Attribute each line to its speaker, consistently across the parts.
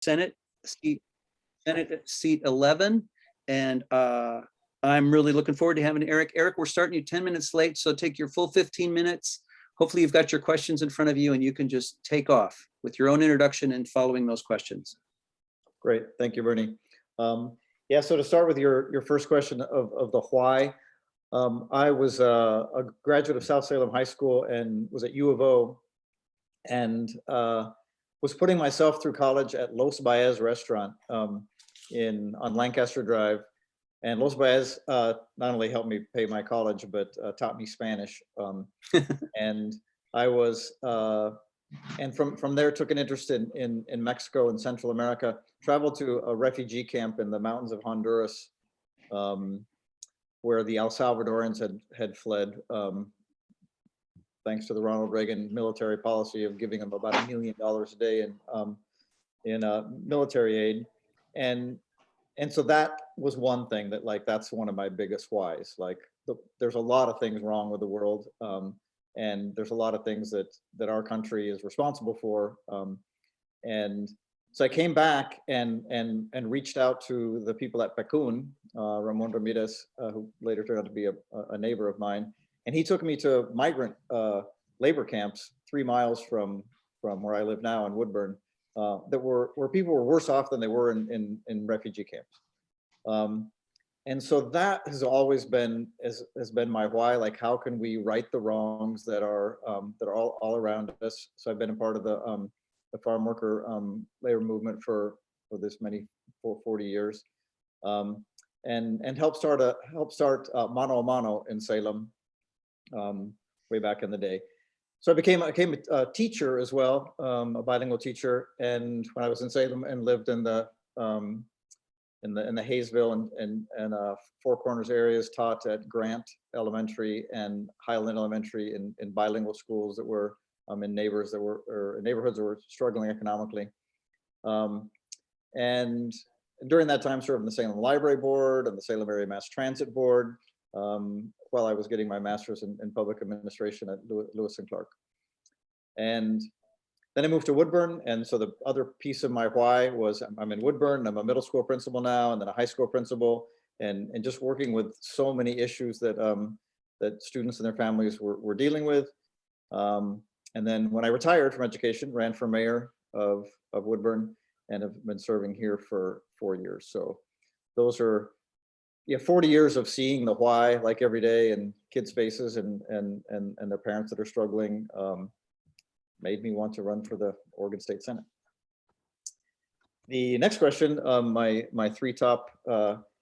Speaker 1: Senate seat, Senate seat 11. And I'm really looking forward to having Eric. Eric, we're starting you 10 minutes late, so take your full 15 minutes. Hopefully you've got your questions in front of you and you can just take off with your own introduction and following those questions.
Speaker 2: Great, thank you, Bernie. Yeah, so to start with your first question of the why, I was a graduate of South Salem High School and was at U of O, and was putting myself through college at Los Baez restaurant on Lancaster Drive. And Los Baez not only helped me pay my college, but taught me Spanish. And I was, and from there took an interest in Mexico and Central America, traveled to a refugee camp in the mountains of Honduras, where the El Salvadorans had fled, thanks to the Ronald Reagan military policy of giving them about $1 million a day in military aid. And so that was one thing that, like, that's one of my biggest whys. Like, there's a lot of things wrong with the world, and there's a lot of things that our country is responsible for. And so I came back and reached out to the people at Pecun, Ramon Ramirez, who later turned out to be a neighbor of mine, and he took me to migrant labor camps 3 miles from where I live now in Woodburn, where people were worse off than they were in refugee camps. And so that has always been has been my why. Like, how can we right the wrongs that are all around us? So I've been a part of the farm worker labor movement for this for 40 years, and helped start Mano a Mano in Salem way back in the day. So I became a teacher as well, a bilingual teacher. And when I was in Salem and lived in the Hayesville and Four Corners areas, taught at Grant Elementary and Highland Elementary in bilingual schools that were in neighborhoods that were struggling economically. And during that time, served in the Salem Library Board and the Salem Area Mass Transit Board, while I was getting my master's in public administration at Lewis and Clark. And then I moved to Woodburn. And so the other piece of my why was I'm in Woodburn. I'm a middle school principal now, and then a high school principal, and just working with so many issues that that students and their families were dealing with. And then when I retired from education, ran for mayor of Woodburn, and have been serving here for 4 years. So those are 40 years of seeing the why, like, every day, and kids' faces and their parents that are struggling, made me want to run for the Oregon State Senate. The next question, my 3 top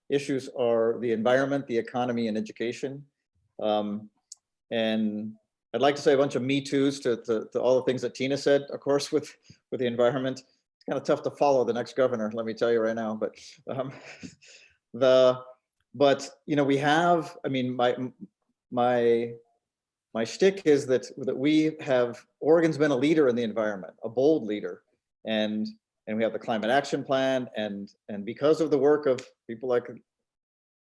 Speaker 2: issues are the environment, the economy, and education. And I'd like to say a bunch of me toos to all the things that Tina said, of course, with the environment. It's kind of tough to follow the next governor, let me tell you right now. But we have, I mean, my shtick is that Oregon's been a leader in the environment, a bold leader, and we have the climate action plan, and because of the work of people in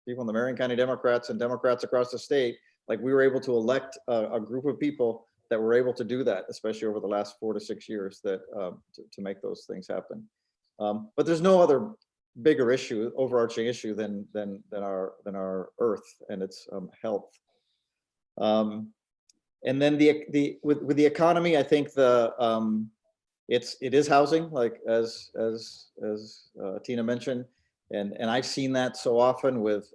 Speaker 2: the Marion County Democrats and Democrats across the state, like, we were able to elect a group of people that were able to do that, especially over the last 4 to 6 years, that to make those things happen. But there's no other bigger issue, overarching issue than our Earth and its health. And then with the economy, I think it is housing, like as Tina mentioned, and I've seen that so often with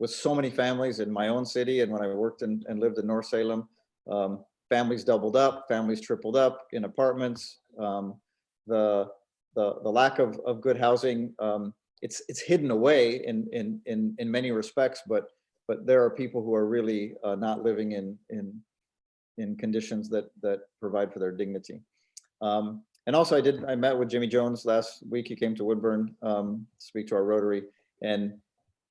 Speaker 2: so many families in my own city, and when I worked and lived in North Salem, families doubled up, families tripled up in apartments. The lack of good housing, it's hidden away in many respects, but there are people who are really not living in conditions that provide for their dignity. And also I met with Jimmy Jones last week. He came to Woodburn to speak to our Rotary, and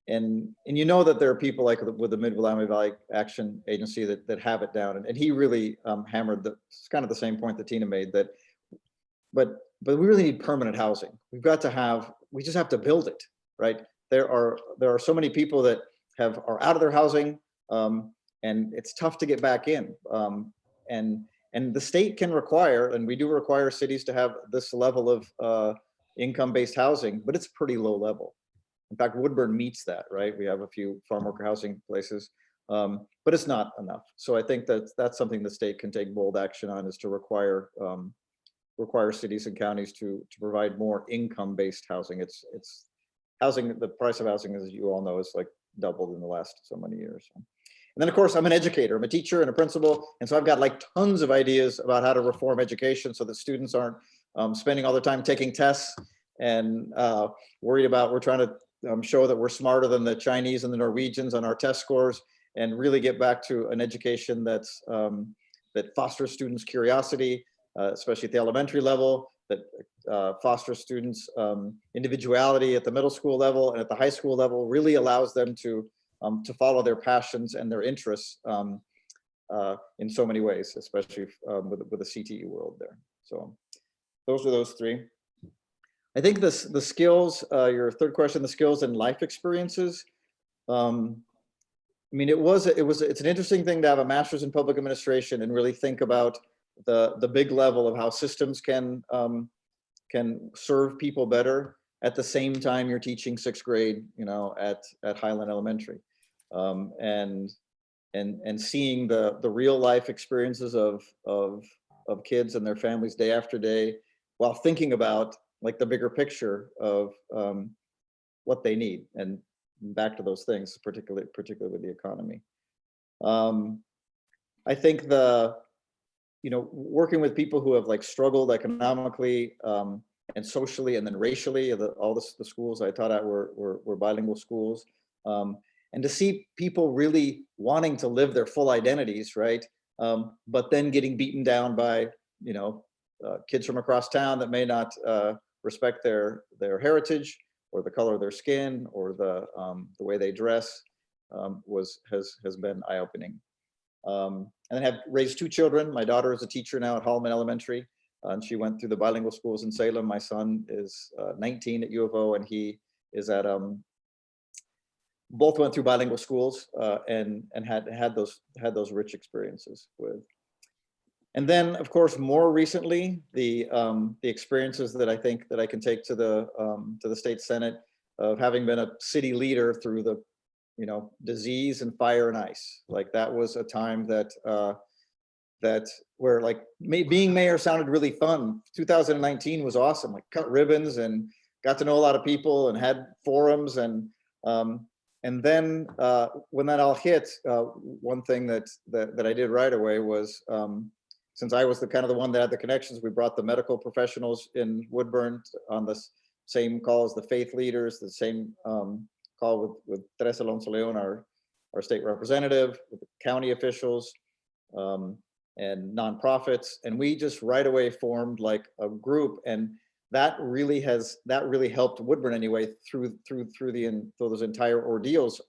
Speaker 2: that there are people like with the Mid-Willamette Valley Action Agency that have it down, and he really hammered it's kind of the same point that Tina made, that but we really need permanent housing. We just have to build it, right? There are so many people that are out of their housing, and it's tough to get back in. And the state can require, and we do require cities to have this level of income-based housing, but it's pretty low level. In fact, Woodburn meets that, right? We have a few farm worker housing places, but it's not enough. So I think that that's something the state can take bold action on, is to require cities and counties to provide more income-based housing. It's housing, the price of housing, as you all know, is like doubled in the last so many years. And then, of course, I'm an educator, I'm a teacher and a principal. And so I've got like tons of ideas about how to reform education so that students aren't spending all their time taking tests and worried about, we're trying to show that we're smarter than the Chinese and the Norwegians on our test scores, and really get back to an education that's that fosters students' curiosity, especially at the elementary level, that fosters students' individuality at the middle school level, and at the high school level really allows them to follow their passions and their interests in so many ways, especially with the CTE world there. So those are those three. I think the skills, your third question, the skills and life experiences. I mean, it's an interesting thing to have a master's in public administration and really think about the big level of how systems can serve people better at the same time you're teaching sixth grade, you know, at Highland Elementary, and seeing the real life experiences of kids and their families day after day, while thinking about like the bigger picture of what they need, and back to those things, particularly with the economy. I think working with people who have like struggled economically and socially and then racially, all the schools I taught at were bilingual schools, and to see people really wanting to live their full identities, right? But then getting beaten down by kids from across town that may not respect their heritage, or the color of their skin, or the way they dress, has been eye-opening. And then have raised two children. My daughter is a teacher now at Hallman Elementary, and she went through the bilingual schools in Salem. My son is 19 at U of O, and he is at both went through bilingual schools and had those rich experiences with. And then, of course, more recently, the experiences that I think that I can take to the state Senate, of having been a city leader through the disease and fire and ice. Like that was a time that where like being mayor sounded really fun. 2019 was awesome. Like cut ribbons and got to know a lot of people and had forums, and then when that all hit, one thing that I did right away was, since I was the one that had the connections, we brought the medical professionals in Woodburn on the same call as the faith leaders, the same call with Teresa Alonso Leon, our state representative, with the county officials, and nonprofits. And we just right away formed like a group, and that really helped Woodburn anyway through those entire ordeals,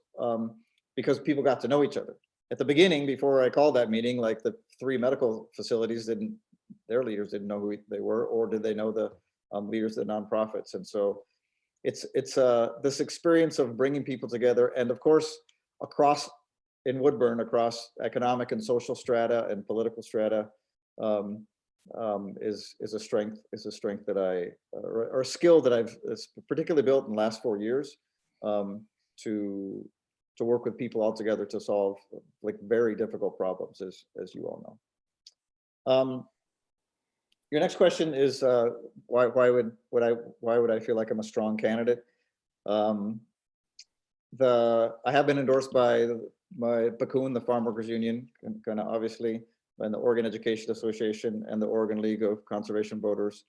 Speaker 2: because people got to know each other. At the beginning, before I called that meeting, like the three medical facilities their leaders didn't know who they were, or did they know the leaders of the nonprofits? And so it's this experience of bringing people together, and of course, in Woodburn, across economic and social strata and political strata, is a strength that or a skill that I've particularly built in the last 4 years, to work with people all together to solve like very difficult problems, as you all know. Your next question is why would I feel like I'm a strong candidate? I have been endorsed by my PACUN, the Farm Workers Union, kind of obviously, and the Oregon Education Association and the Oregon League of Conservation Voters,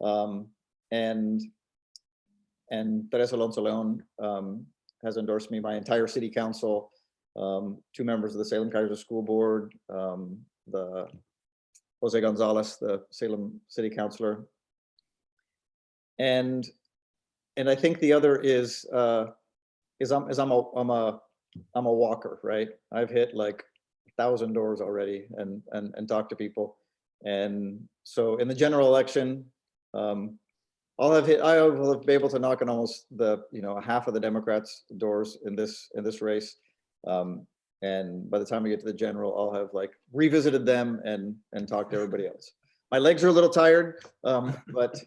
Speaker 2: and Teresa Alonso Leon has endorsed me. My entire city council, 2 members of the Salem Kaiser School Board, the Jose Gonzalez, the Salem city councilor, and I think the other is I'm a walker, right? I've hit like 1,000 doors already and talked to people, and so in the general election, I will be able to knock on almost half of the Democrats' doors in this race, and by the time we get to the general, I'll have like revisited them and talked to everybody else. My legs are a little tired, but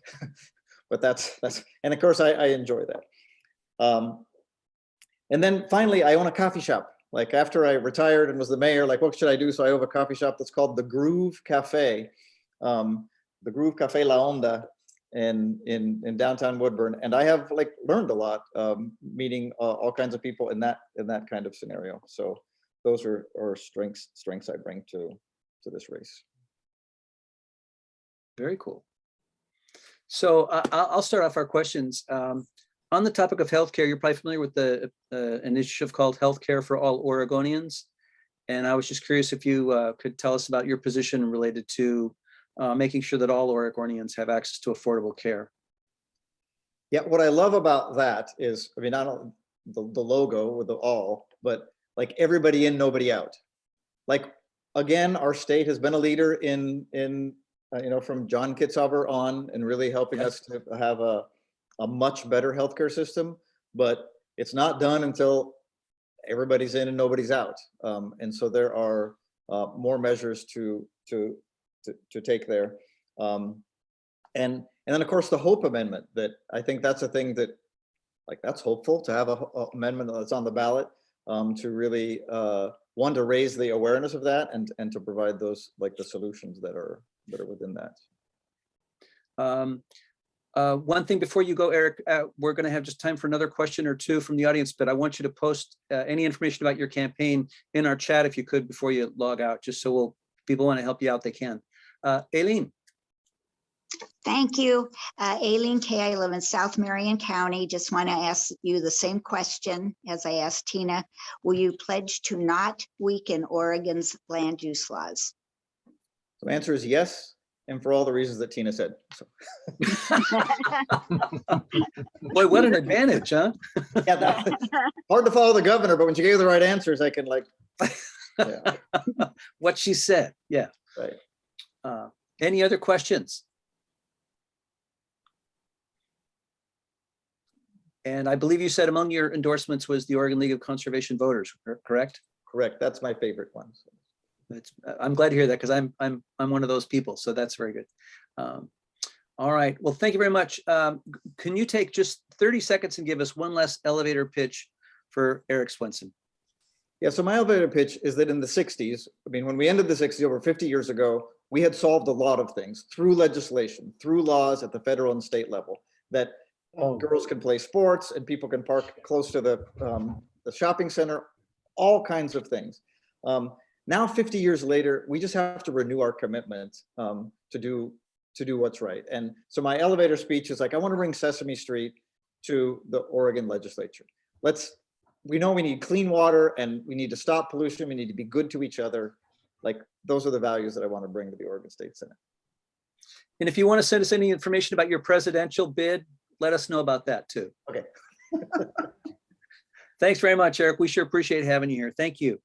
Speaker 2: but that's, and of course I enjoy that. And then finally, I own a coffee shop. Like after I retired and was the mayor, like what should I do? So I own a coffee shop that's called the Groove Cafe, the Groove Cafe La Onda in downtown Woodburn. And I have like learned a lot, meeting all kinds of people in that kind of scenario. So those are strengths I bring to this race.
Speaker 1: Very cool. So I'll start off our questions. On the topic of healthcare, you're probably familiar with the initiative called Healthcare for All Oregonians. And I was just curious if you could tell us about your position related to making sure that all Oregonians have access to affordable care.
Speaker 2: Yeah, what I love about that is, I mean, not the logo with the all, but like everybody in, nobody out. Like, again, our state has been a leader in you know, from John Kitzhaber on, and really helping us to have a much better healthcare system, but it's not done until everybody's in and nobody's out. And so there are more measures to take there. And then of course the Hope Amendment, that I think that's a thing that, like, that's hopeful to have a amendment that's on the ballot, to really one, to raise the awareness of that, and to provide those, like, the solutions that are within that.
Speaker 1: One thing before you go, Eric, we're going to have just time for another question or two from the audience, but I want you to post any information about your campaign in our chat if you could before you log out, just so people want to help you out, they can. Aileen.
Speaker 3: Thank you. Aileen Kay, I live in South Marion County. Just want to ask you the same question as I asked Tina. Will you pledge to not weaken Oregon's land use laws?
Speaker 2: So the answer is yes, and for all the reasons that Tina said. So.
Speaker 1: Boy, what an advantage, huh?
Speaker 2: Yeah, that's hard to follow the governor, but when she gave the right answers, I can, like, yeah.
Speaker 1: What she said, yeah.
Speaker 2: Right.
Speaker 1: Any other questions? And I believe you said among your endorsements was the Oregon League of Conservation Voters, correct?
Speaker 2: Correct. That's my favorite one.
Speaker 1: I'm glad to hear that, because I'm one of those people, so that's very good. All right, well, thank you very much. Can you take just 30 seconds and give us one last elevator pitch for Eric Swenson?
Speaker 2: Yeah, so my elevator pitch is that in the 60s, I mean, when we ended the 60s, over 50 years ago, we had solved a lot of things through legislation, through laws at the federal and state level, that girls can play sports and people can park close to the shopping center, all kinds of things. Now, 50 years later, we just have to renew our commitment to do what's right. And so my elevator speech is like, I want to bring Sesame Street to the Oregon legislature. We know we need clean water and we need to stop pollution. We need to be good to each other. Like, those are the values that I want to bring to the Oregon State Senate.
Speaker 1: And if you want to send us any information about your presidential bid, let us know about that too.
Speaker 2: Okay.
Speaker 1: Thanks very much, Eric. We sure appreciate having you here. Thank you.